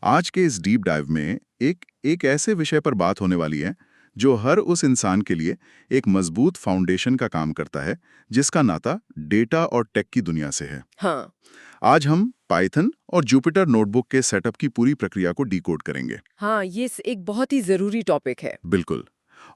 आज के इस डीप डाइव में एक ऐसे विषय पर बात होने वाली है जो हर उस इंसान के लिए एक मजबूत फाउंडेशन का काम करता है, जिसका नाता डेटा और टेक की दुनिया से है। हाँ। आज हम पाइथन और जुपिटर नोटबुक के सेटअप की पूरी प्रक्रिया को डिकोड करेंगे। हाँ, ये एक बहुत ही जरूरी टॉपिक है। बिल्कुल।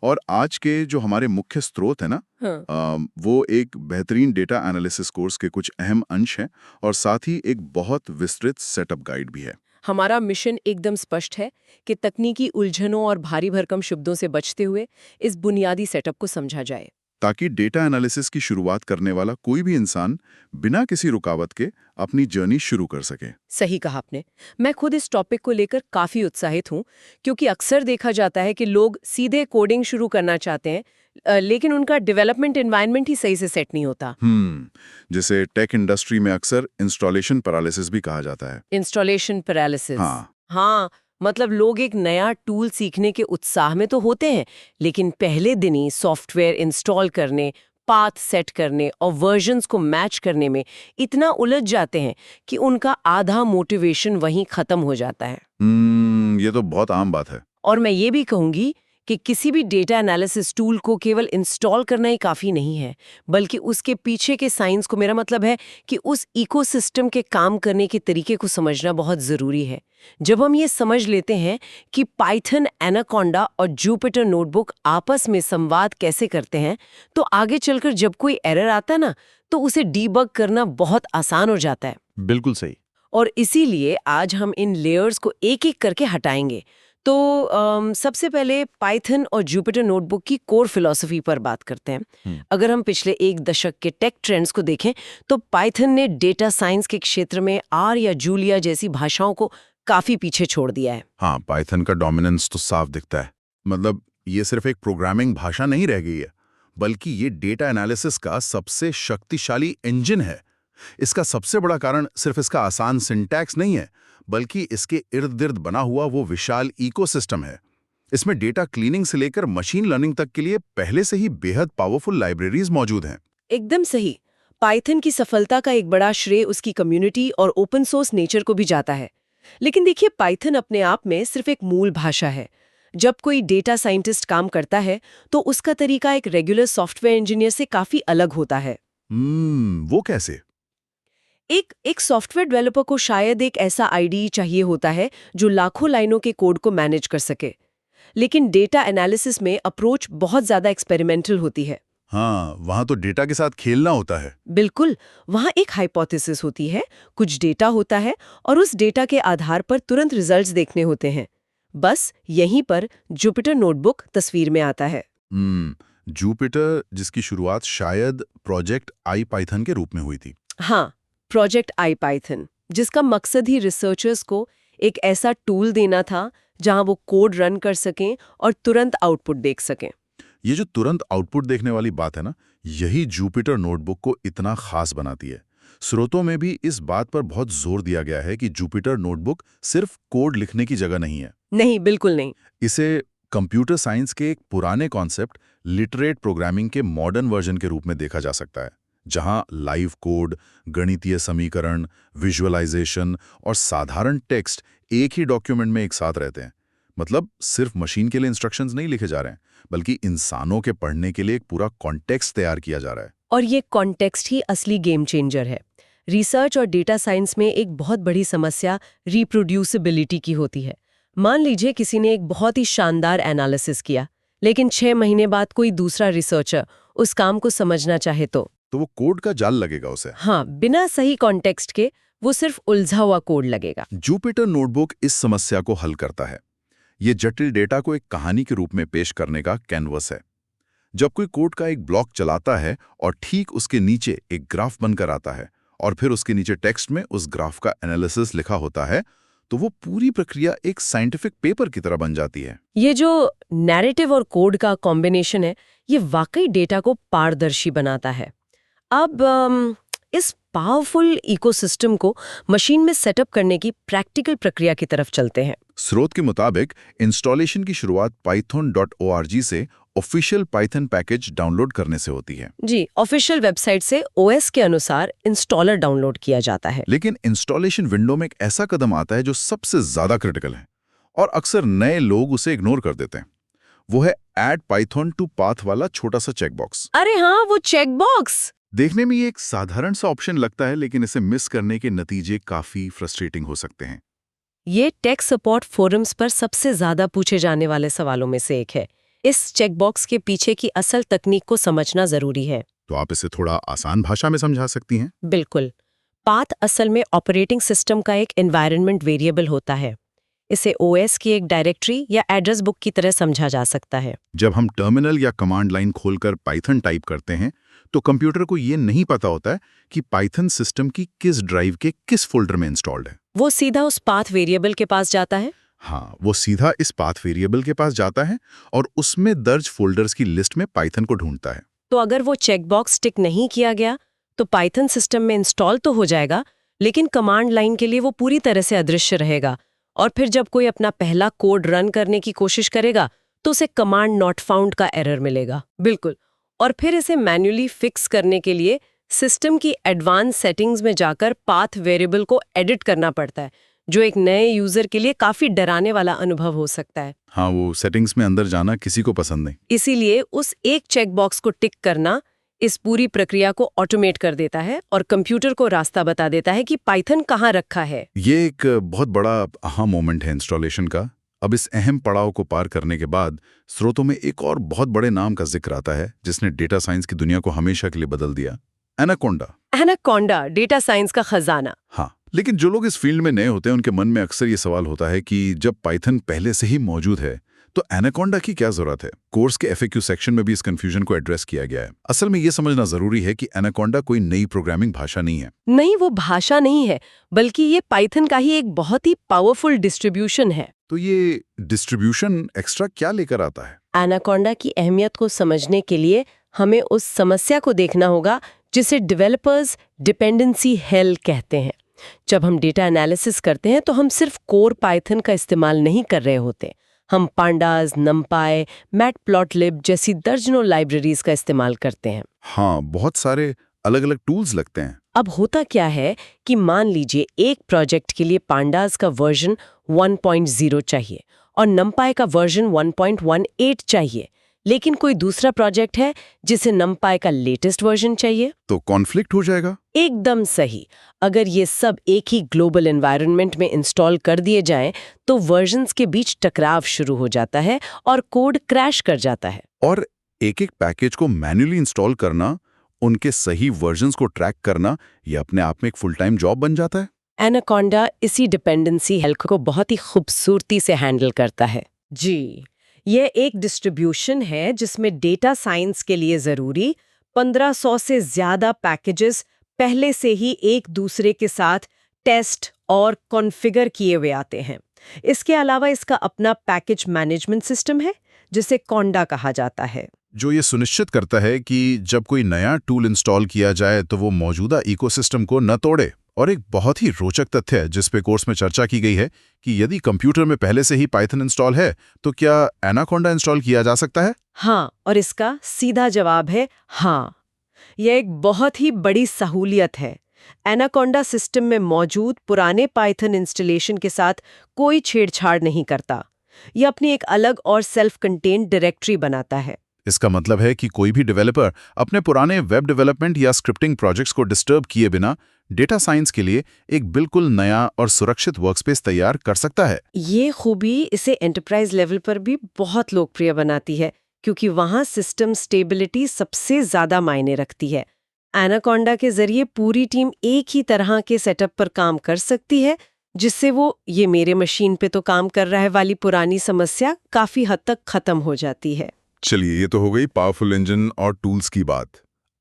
और आज के जो हमारे मुख्य स्रोत है ना, हाँ। वो एक बेहतरीन डेटा एनालिसिस कोर्स के कुछ अहम अंश हैं और साथ ही एक बहुत विस्तृत सेटअप गाइड भी है। हमारा मिशन एकदम स्पष्ट है कि तकनीकी उलझनों और भारी भरकम शब्दों से बचते हुए इस बुनियादी सेटअप को समझा जाए, ताकि डेटा एनालिसिस की शुरुआत करने वाला कोई भी इंसान बिना किसी रुकावट के अपनी जर्नी शुरू कर सके। सही कहा आपने। मैं खुद इस टॉपिक को लेकर काफी उत्साहित हूँ, क्योंकि अक्सर देखा जाता है कि लोग सीधे कोडिंग शुरू करना चाहते हैं, लेकिन उनका डेवलपमेंट एनवायरनमेंट ही सही से सेट नहीं होता। जिसे टेक इंडस्ट्री में अक्सर इंस्टॉलेशन पैरालिसिस भी कहा जाता है। Installation paralysis. हाँ। हाँ, मतलब लोग एक नया टूल सीखने के उत्साह में तो होते हैं, लेकिन पहले दिन ही सॉफ्टवेयर इंस्टॉल करने, पाथ सेट करने और वर्जन्स को मैच करने में इतना उलझ जाते हैं कि उनका आधा मोटिवेशन वहीं खत्म हो जाता है। ये तो बहुत आम बात है। और मैं ये भी कहूंगी कि किसी भी डेटा एनालिसिस टूल को केवल इंस्टॉल करना ही काफ़ी नहीं है, बल्कि उसके पीछे के साइंस को, मेरा मतलब है कि उस इकोसिस्टम के काम करने के तरीके को समझना बहुत ज़रूरी है। जब हम ये समझ लेते हैं कि पाइथन, एनाकोंडा और जुपिटर नोटबुक आपस में संवाद कैसे करते हैं, तो आगे चलकर जब कोई एरर आता है ना, तो उसे डीबग करना बहुत आसान हो जाता है। बिल्कुल सही। और इसीलिए आज हम इन लेयर्स को एक एक करके हटाएंगे। तो सबसे पहले पाइथन और जुपिटर नोटबुक की कोर फिलॉसफी पर बात करते हैं। अगर हम पिछले एक दशक के टेक ट्रेंड्स को देखें, तो पाइथन ने डेटा साइंस के क्षेत्र में आर या जूलिया जैसी भाषाओं को काफी पीछे छोड़ दिया है। हाँ, पाइथन का डोमिनेंस तो साफ दिखता है। मतलब ये सिर्फ एक प्रोग्रामिंग भाषा नहीं रह गई है, बल्कि ये डेटा एनालिसिस का सबसे शक्तिशाली इंजन है। इसका सबसे बड़ा कारण सिर्फ इसका आसान सिंटैक्स नहीं है, बल्कि इसके इर्द गिर्द बना हुआ वो विशाल इकोसिस्टम है। इसमें डेटा क्लीनिंग से लेकर मशीन लर्निंग तक के लिए पहले से ही बेहद पावरफुल लाइब्रेरीज मौजूद हैं। एकदम सही। पाइथन की सफलता का एक बड़ा श्रेय उसकी कम्युनिटी और ओपन सोर्स नेचर को भी जाता है। लेकिन देखिए, पाइथन अपने आप में सिर्फ एक मूल भाषा है। जब कोई डेटा साइंटिस्ट काम करता है, तो उसका तरीका एक रेगुलर सॉफ्टवेयर इंजीनियर से काफी अलग होता है। वो कैसे? एक सॉफ्टवेयर डेवलपर को शायद एक ऐसा आईडी चाहिए होता है जो लाखों लाइनों के कोड को मैनेज कर सके। लेकिन डेटा एनालिसिस में अप्रोच बहुत ज्यादा एक्सपेरिमेंटल होती है। हाँ, वहां तो डेटा के साथ खेलना होता है। बिल्कुल। वहां एक हाइपोथेसिस होती है, कुछ डेटा होता है, और उस डेटा के आधार पर तुरंत रिजल्ट्स देखने होते हैं। बस यहीं पर जुपिटर नोटबुक तस्वीर में आता है। जुपिटर, जिसकी शुरुआत शायद प्रोजेक्ट आई पाइथन के रूप में हुई थी। हाँ, प्रोजेक्ट आई पाइथन, जिसका मकसद ही रिसर्चर्स को एक ऐसा टूल देना था जहां वो कोड रन कर सकें और तुरंत आउटपुट देख सकें। ये जो तुरंत आउटपुट देखने वाली बात है ना, यही जुपिटर नोटबुक को इतना खास बनाती है। स्रोतों में भी इस बात पर बहुत जोर दिया गया है कि जुपिटर नोटबुक सिर्फ कोड लिखने की जगह नहीं है। नहीं, बिल्कुल नहीं। इसे कंप्यूटर साइंस के एक पुराने कॉन्सेप्ट लिटरेट प्रोग्रामिंग के मॉडर्न वर्जन के रूप में देखा जा सकता है, जहां लाइव कोड, गणितीय समीकरण, विजुअलाइजेशन और साधारण टेक्स्ट एक ही डॉक्यूमेंट में एक साथ रहते हैं। मतलब सिर्फ मशीन के लिए इंस्ट्रक्शंस नहीं लिखे जा रहे हैं, बल्कि इंसानों के पढ़ने के लिए एक पूरा कॉन्टेक्स्ट तैयार किया जा रहा है। और ये कॉन्टेक्स्ट ही असली गेम चेंजर है। रिसर्च और डेटा साइंस में एक बहुत बड़ी समस्या रिप्रोड्यूसिबिलिटी की होती है। मान लीजिए किसी ने एक बहुत ही शानदार एनालिसिस किया, लेकिन 6 महीने बाद कोई दूसरा रिसर्चर उस काम को समझना चाहे तो वो कोड का जाल लगेगा उसे। हाँ, बिना सही कॉन्टेक्स्ट के वो सिर्फ उलझा हुआ कोड लगेगा। जुपिटर नोटबुक इस समस्या को हल करता है। ये जटिल डेटा को एक कहानी के रूप में पेश करने का कैनवस है। जब कोई कोड का एक ब्लॉक चलाता है और ठीक उसके नीचे एक ग्राफ बनकर आता है और फिर उसके नीचे टेक्स्ट में उस ग्राफ का एनालिसिस लिखा होता है, तो वो पूरी प्रक्रिया एक साइंटिफिक पेपर की तरह बन जाती है। ये जो नैरेटिव और कोड का कॉम्बिनेशन है, ये वाकई डेटा को पारदर्शी बनाता है। अब इस पावरफुल इकोसिस्टम को मशीन में सेटअप करने की प्रैक्टिकल प्रक्रिया की तरफ चलते हैं। स्रोत के मुताबिक इंस्टॉलेशन की शुरुआत python.org से ऑफिशियल पाइथन पैकेज डाउनलोड करने से होती है। जी, ऑफिशियल वेबसाइट से ओएस के अनुसार इंस्टॉलर डाउनलोड किया जाता है। लेकिन इंस्टॉलेशन विंडो में एक ऐसा कदम आता है जो सबसे ज्यादा क्रिटिकल है और अक्सर नए लोग उसे इग्नोर कर देते हैं। वो है ऐड पाइथन टू पाथ वाला छोटा सा चेकबॉक्स। अरे हाँ, वो चेकबॉक्स। देखने में ये एक साधारण सा ऑप्शन लगता है, लेकिन इसे मिस करने के नतीजे काफी फ्रस्ट्रेटिंग हो सकते हैं। ये टेक सपोर्ट फोरम्स पर सबसे ज्यादा पूछे जाने वाले सवालों में से एक है। इस चेकबॉक्स के पीछे की असल तकनीक को समझना जरूरी है। तो आप इसे थोड़ा आसान भाषा में समझा सकती हैं? बिल्कुल। पाथ असल में ऑपरेटिंग सिस्टम का एक एनवायरनमेंट वेरिएबल होता है। इसे ओएस की एक डायरेक्टरी या एड्रेस बुक की तरह समझा जा सकता है। जब हम टर्मिनल या कमांड लाइन खोलकर पाइथन टाइप करते हैं तो कंप्यूटर को ये नहीं पता होता है कि पाइथन सिस्टम की किस ड्राइव के किस फोल्डर में इंस्टॉल्ड है। वो सीधा उस पाथ वेरिएबल के पास जाता है। हाँ, वो सीधा इस पाथ वेरिएबल के पास जाता है और उसमें दर्ज फोल्डर्स की लिस्ट में पाइथन को ढूंढता है। तो अगर वो चेकबॉक्स टिक नहीं किया गया तो पाइथन सिस्टम में इंस्टॉल तो हो जाएगा, लेकिन कमांड लाइन के लिए वो पूरी तरह से अदृश्य रहेगा। और फिर जब कोई अपना पहला कोड रन करने की कोशिश करेगा तो उसे कमांड नॉट फाउंड का एरर मिलेगा। बिल्कुल। और फिर इसे मैन्युअली फिक्स करने के लिए सिस्टम की एडवांस सेटिंग्स में जाकर पाथ वेरिएबल को एडिट करना पड़ता है, जो एक नए यूजर के लिए काफी डराने वाला अनुभव हो सकता है। हाँ, वो सेटिंग्स में अंदर जाना किसी को पसंद नहीं। इसीलिए उस एक चेकबॉक्स को टिक करना इस पूरी प्रक्रिया को ऑटोमेट कर देता है और कंप्यूटर को रास्ता बता देता है कि पाइथन कहाँ रखा है। ये एक बहुत बड़ा आहा मोमेंट है इंस्टॉलेशन का। अब इस अहम पड़ाव को पार करने के बाद स्रोतों में एक और बहुत बड़े नाम का जिक्र आता है जिसने डेटा साइंस की दुनिया को हमेशा के लिए बदल दिया। एनाकोंडा। एनाकोंडा, डेटा साइंस का खजाना। हाँ, लेकिन जो लोग इस फील्ड में नए होते हैं उनके मन में अक्सर ये सवाल होता है कि जब पाइथन पहले से ही मौजूद है तो एनाकोंडा की क्या जरूरत है। कोर्स के FAQ सेक्शन में भी इस कंफ्यूजन को एड्रेस किया गया है। असल में ये समझना जरूरी है कि एनाकोंडा कोई नई प्रोग्रामिंग भाषा नहीं है। नहीं, वो भाषा नहीं है, बल्कि ये पाइथन का ही एक बहुत ही पावरफुल डिस्ट्रीब्यूशन है। तो ये डिस्ट्रीब्यूशन एक्स्ट्रा क्या लेकर आता है? एनाकोंडा की अहमियत को समझने के लिए हमें उस समस्या को देखना होगा जिसे डेवलपर्स डिपेंडेंसी हेल कहते हैं। जब हम डेटा एनालिसिस करते हैं तो हम सिर्फ कोर पाइथन का इस्तेमाल नहीं कर रहे होते। हम पांडास, नमपाई, मैटप्लॉटलिब जैसी दर्जनों लाइब्रेरीज का इस्तेमाल करते हैं। हाँ, बहुत सारे अलग अलग टूल्स लगते हैं। अब होता क्या है कि मान लीजिए एक प्रोजेक्ट के लिए पांडास का वर्जन 1.0 चाहिए और नमपाई का वर्जन 1.18 चाहिए, लेकिन कोई दूसरा प्रोजेक्ट है जिसे नमपाई का लेटेस्ट वर्जन चाहिए। तो कॉन्फ्लिक्ट हो जाएगा। एकदम सही। अगर ये सब एक ही ग्लोबल एनवायरनमेंट में इंस्टॉल कर दिए जाएं, तो वर्जन्स के बीच टकराव शुरू हो जाता है और कोड क्रैश कर जाता है। और एक-एक पैकेज को मैन्युअली इंस्टॉल करना, उनके सही वर्जन्स को ट्रैक करना, ये अपने आप में एक फुल टाइम जॉब बन जाता है। एनाकोंडा इसी डिपेंडेंसी हेल्प को बहुत ही खूबसूरती से हैंडल करता है। जी, यह एक डिस्ट्रीब्यूशन है जिसमें डेटा साइंस के लिए जरूरी 1500 से ज्यादा पैकेजेस पहले से ही एक दूसरे के साथ टेस्ट और कॉन्फ़िगर किए हुए आते हैं। इसके अलावा इसका अपना पैकेज मैनेजमेंट सिस्टम है जिसे कोंडा कहा जाता है, जो ये सुनिश्चित करता है कि जब कोई नया टूल इंस्टॉल किया जाए तो वो मौजूदा इकोसिस्टम को न तोड़े। और एक बहुत ही रोचक तथ्य है जिस पे कोर्स में चर्चा की गई है कि यदि कंप्यूटर में पहले से ही पाइथन इंस्टॉल है तो क्या एनाकोंडा इंस्टॉल किया जा सकता है? हाँ, और इसका सीधा जवाब है हाँ। यह एक बहुत ही बड़ी सहूलियत है। एनाकोंडा सिस्टम में मौजूद पुराने पाइथन इंस्टॉलेशन के साथ कोई छेड़छाड़ नहीं करता। यह अपनी एक अलग और सेल्फ कंटेन्ड डायरेक्टरी बनाता है। इसका मतलब है कि कोई भी डेवलपर अपने पुराने वेब डेवलपमेंट या स्क्रिप्टिंग प्रोजेक्ट्स को डिस्टर्ब किए बिना डेटा साइंस के लिए एक बिल्कुल नया और सुरक्षित वर्कस्पेस तैयार कर सकता है। ये खूबी इसे एंटरप्राइज लेवल पर भी बहुत लोकप्रिय बनाती है, क्योंकि वहाँ सिस्टम स्टेबिलिटी सबसे ज्यादा मायने रखती है। एनाकोंडा के जरिए पूरी टीम एक ही तरह के सेटअप पर काम कर सकती है, जिससे वो ये मेरे मशीन पे तो काम कर रहा है वाली पुरानी समस्या काफी हद तक खत्म हो जाती है। चलिए, ये तो हो गई पावरफुल इंजन और टूल्स की बात।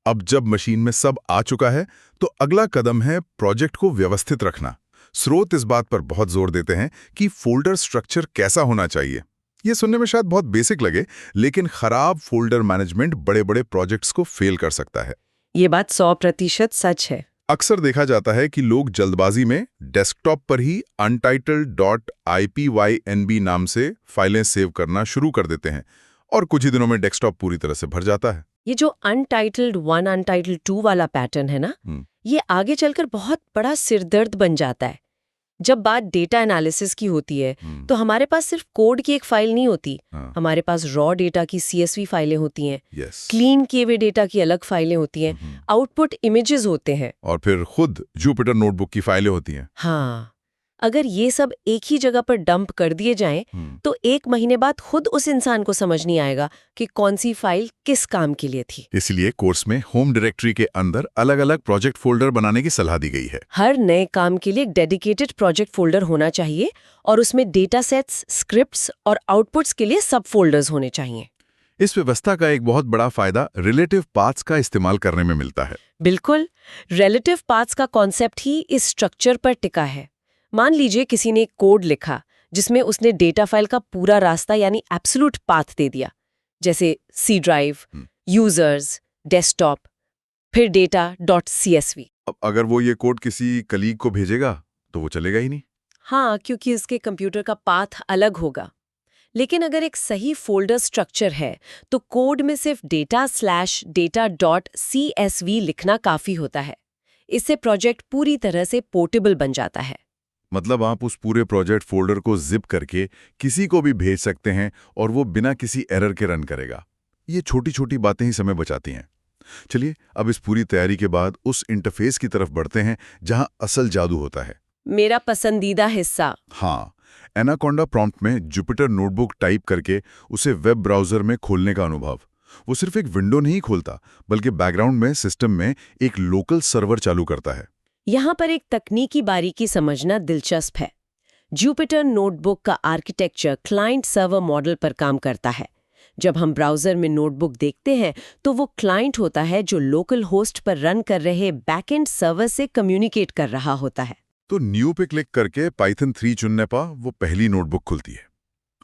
अब जब मशीन में सब आ चुका है तो अगला कदम है प्रोजेक्ट को व्यवस्थित रखना। स्रोत इस बात पर बहुत जोर देते हैं कि फोल्डर स्ट्रक्चर कैसा होना चाहिए। ये सुनने में शायद बहुत बेसिक लगे, लेकिन खराब फोल्डर मैनेजमेंट बड़े-बड़े प्रोजेक्ट्स को फेल कर सकता है। ये बात 100% सच है। अक्सर देखा जाता है कि लोग जल्दबाजी में डेस्कटॉप पर ही untitled.ipynb नाम से फाइलें सेव करना शुरू कर देते हैं और कुछ ही दिनों में डेस्कटॉप पूरी तरह से भर जाता है। ये जो अनटाइटल्ड 1 अनटाइटल्ड 2 वाला पैटर्न है ना, ये आगे चलकर बहुत बड़ा सिरदर्द बन जाता है। जब बात डेटा एनालिसिस की होती है तो हमारे पास सिर्फ कोड की एक फाइल नहीं होती, हमारे पास रॉ डेटा की CSV फाइलें होती हैं, क्लीन किए हुए डेटा की अलग फाइलें होती हैं, आउटपुट इमेजेस होते हैं, और फिर खुद जुपिटर नोटबुक की फाइलें होती हैं। हाँ, अगर ये सब एक ही जगह पर डंप कर दिए जाएं तो 1 महीने बाद खुद उस इंसान को समझ नहीं आएगा कि कौन सी फाइल किस काम के लिए थी। इसलिए कोर्स में होम डायरेक्टरी के अंदर अलग-अलग प्रोजेक्ट फोल्डर बनाने की सलाह दी गई है। हर नए काम के लिए एक डेडिकेटेड प्रोजेक्ट फोल्डर होना चाहिए और उसमें डेटा सेट्स, स्क्रिप्ट्स और आउटपुट्स के लिए सब फोल्डर्स होने चाहिए। इस व्यवस्था का एक बहुत बड़ा फायदा रिलेटिव पाथ्स का इस्तेमाल करने में मिलता है। बिल्कुल, रिलेटिव पाथ्स का कॉन्सेप्ट ही इस स्ट्रक्चर पर टिका है। मान लीजिए किसी ने एक कोड लिखा जिसमें उसने डेटा फाइल का पूरा रास्ता यानी एब्सोल्यूट पाथ दे दिया, जैसे C ड्राइव, यूजर्स, डेस्कटॉप, फिर data.csv। अब अगर वो ये कोड किसी कलीग को भेजेगा तो वो चलेगा ही नहीं। हाँ, क्योंकि इसके कंप्यूटर का पाथ अलग होगा। लेकिन अगर एक सही फोल्डर स्ट्रक्चर है तो कोड में सिर्फ data/data.csv लिखना काफी होता है। इससे प्रोजेक्ट पूरी तरह से पोर्टेबल बन जाता है। मतलब आप उस पूरे प्रोजेक्ट फोल्डर को जिप करके किसी को भी भेज सकते हैं और वो बिना किसी एरर के रन करेगा। ये छोटी छोटी बातें ही समय बचाती हैं। चलिए अब इस पूरी तैयारी के बाद उस इंटरफेस की तरफ बढ़ते हैं जहां असल जादू होता है। मेरा पसंदीदा हिस्सा। हाँ, एनाकोंडा प्रॉम्प्ट में जुपिटर नोटबुक टाइप करके उसे वेब ब्राउजर में खोलने का अनुभव। वो सिर्फ एक विंडो नहीं खोलता बल्कि बैकग्राउंड में सिस्टम में एक लोकल सर्वर चालू करता है। यहाँ पर एक तकनीकी बारीकी समझना दिलचस्प है। जुपिटर नोटबुक का आर्किटेक्चर क्लाइंट सर्वर मॉडल पर काम करता है। जब हम ब्राउजर में नोटबुक देखते हैं तो वो क्लाइंट होता है जो लोकल होस्ट पर रन कर रहे बैकएंड सर्वर से कम्युनिकेट कर रहा होता है। तो न्यू पे क्लिक करके पाइथन 3 चुनने पर वो पहली नोटबुक खुलती है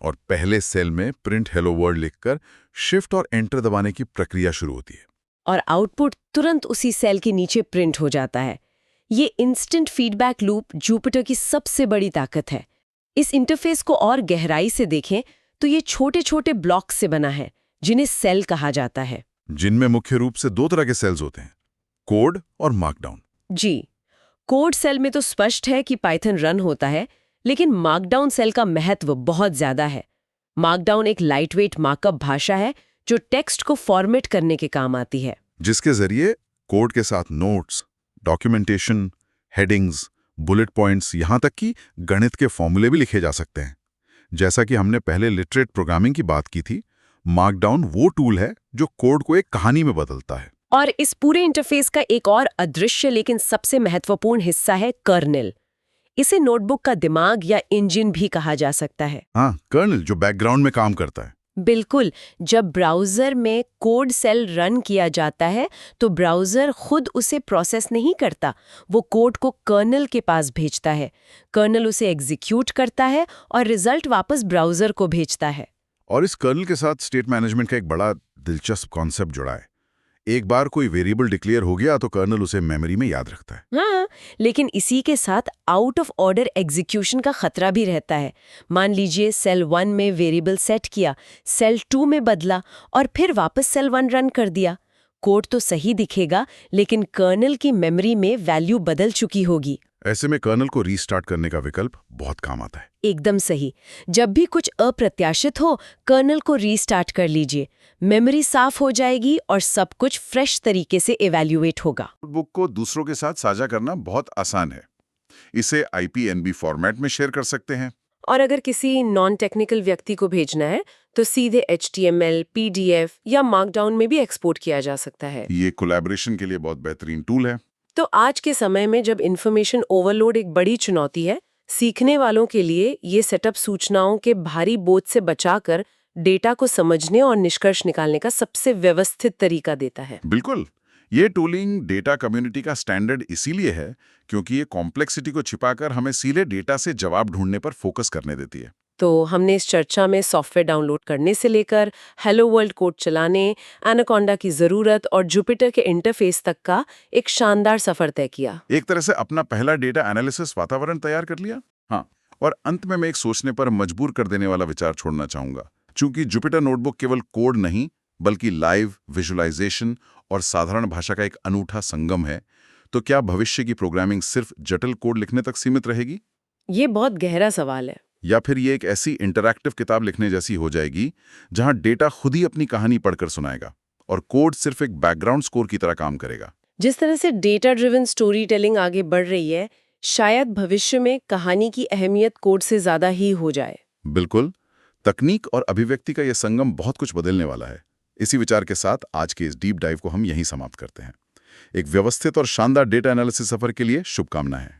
और पहले सेल में प्रिंट हेलो वर्ल्ड लिखकर शिफ्ट और एंटर दबाने की प्रक्रिया शुरू होती है और आउटपुट तुरंत उसी सेल के नीचे प्रिंट हो जाता है। ये इंस्टेंट फीडबैक लूप जुपिटर की सबसे बड़ी ताकत है। इस इंटरफेस को और गहराई से देखें तो ये छोटे छोटे ब्लॉक्स से बना है जिन्हें सेल कहा जाता है, जिनमें मुख्य रूप से 2 तरह के सेल्स होते हैं, कोड और मार्कडाउन। जी, कोड सेल में तो स्पष्ट है कि पाइथन रन होता है, लेकिन मार्कडाउन सेल का महत्व बहुत ज्यादा है। मार्कडाउन एक लाइटवेट मार्कअप भाषा है जो टेक्स्ट को फॉर्मेट करने के काम आती है, जिसके जरिए कोड के साथ notes, documentation, headings, bullet points, यहां तक कि गणित के फॉर्मूले भी लिखे जा सकते हैं। जैसा कि हमने पहले लिटरेट प्रोग्रामिंग की बात की थी, मार्कडाउन वो टूल है जो कोड को एक कहानी में बदलता है। और इस पूरे इंटरफेस का एक और अदृश्य लेकिन सबसे महत्वपूर्ण हिस्सा है कर्नेल। इसे नोटबुक का दिमाग या इंजन भी कहा जा सकता है। हाँ, कर्नेल जो बैकग्राउंड में काम करता है। बिल्कुल, जब ब्राउजर में कोड सेल रन किया जाता है तो ब्राउजर खुद उसे प्रोसेस नहीं करता, वो कोड को कर्नल के पास भेजता है। कर्नल उसे एग्जीक्यूट करता है और रिजल्ट वापस ब्राउजर को भेजता है। और इस कर्नल के साथ स्टेट मैनेजमेंट का एक बड़ा दिलचस्प कॉन्सेप्ट जुड़ा है। एक बार कोई वेरिएबल डिक्लेयर हो गया तो कर्नल उसे मेमोरी में याद रखता है। हाँ, लेकिन इसी के साथ आउट ऑफ ऑर्डर एग्जीक्यूशन का खतरा भी रहता है। मान लीजिए सेल 1 में वेरिएबल सेट किया, सेल 2 में बदला और फिर वापस सेल 1 रन कर दिया। कोड तो सही दिखेगा लेकिन कर्नल की मेमोरी में वैल्यू बदल चुकी होगी। ऐसे में कर्नल को रीस्टार्ट करने का विकल्प बहुत काम आता है। एकदम सही। जब भी कुछ अप्रत्याशित हो, कर्नल को रीस्टार्ट कर लीजिए। मेमोरी साफ हो जाएगी और सब कुछ फ्रेश तरीके से इवैल्यूएट होगा। नोटबुक को दूसरों के साथ साझा करना बहुत आसान है। इसे IPNB फॉर्मेट में शेयर कर सकते हैं। और अगर किसी नॉन टेक्निकल व्यक्ति को भेजना है तो सीधे HTML, PDF या मार्कडाउन में भी एक्सपोर्ट किया जा सकता है। ये कोलैबोरेशन के लिए बहुत बेहतरीन टूल है। तो आज के समय में जब इन्फॉर्मेशन ओवरलोड एक बड़ी चुनौती है, सीखने वालों के लिए ये सेटअप सूचनाओं के भारी बोझ से बचाकर डेटा को समझने और निष्कर्ष निकालने का सबसे व्यवस्थित तरीका देता है। बिल्कुल, ये टूलिंग डेटा कम्युनिटी का स्टैंडर्ड इसीलिए है क्योंकि ये कॉम्प्लेक्सिटी को छिपाकर हमें सीधे डेटा से जवाब ढूंढने पर फोकस करने देती है। तो हमने इस चर्चा में सॉफ्टवेयर डाउनलोड करने से लेकर हेलो वर्ल्ड कोड चलाने, एनाकोंडा की जरूरत और जुपिटर के इंटरफेस तक का एक शानदार सफर तय किया। एक तरह से अपना पहला डेटा एनालिसिस वातावरण तैयार कर लिया। हाँ, और अंत में मैं एक सोचने पर मजबूर कर देने वाला विचार छोड़ना चाहूंगा। चूंकि जुपिटर नोटबुक केवल कोड नहीं बल्कि लाइव विजुअलाइजेशन और साधारण भाषा का एक अनूठा संगम है, तो क्या भविष्य की प्रोग्रामिंग सिर्फ जटिल कोड लिखने तक सीमित रहेगी, ये बहुत गहरा सवाल है। या फिर ये एक ऐसी इंटरैक्टिव किताब लिखने जैसी हो जाएगी जहां डेटा खुद ही अपनी कहानी पढ़कर सुनाएगा और कोड सिर्फ एक बैकग्राउंड स्कोर की तरह काम करेगा? जिस तरह से डेटा ड्रिवन स्टोरी टेलिंग आगे बढ़ रही है, शायद भविष्य में कहानी की अहमियत कोड से ज्यादा ही हो जाए। बिल्कुल। तकनीक और अभिव्यक्ति का यह संगम बहुत कुछ बदलने वाला है। इसी विचार के साथ आज के इस डीप डाइव को हम यहीं समाप्त करते हैं। एक व्यवस्थित और शानदार डेटा एनालिसिस सफर के लिए शुभकामनाएं।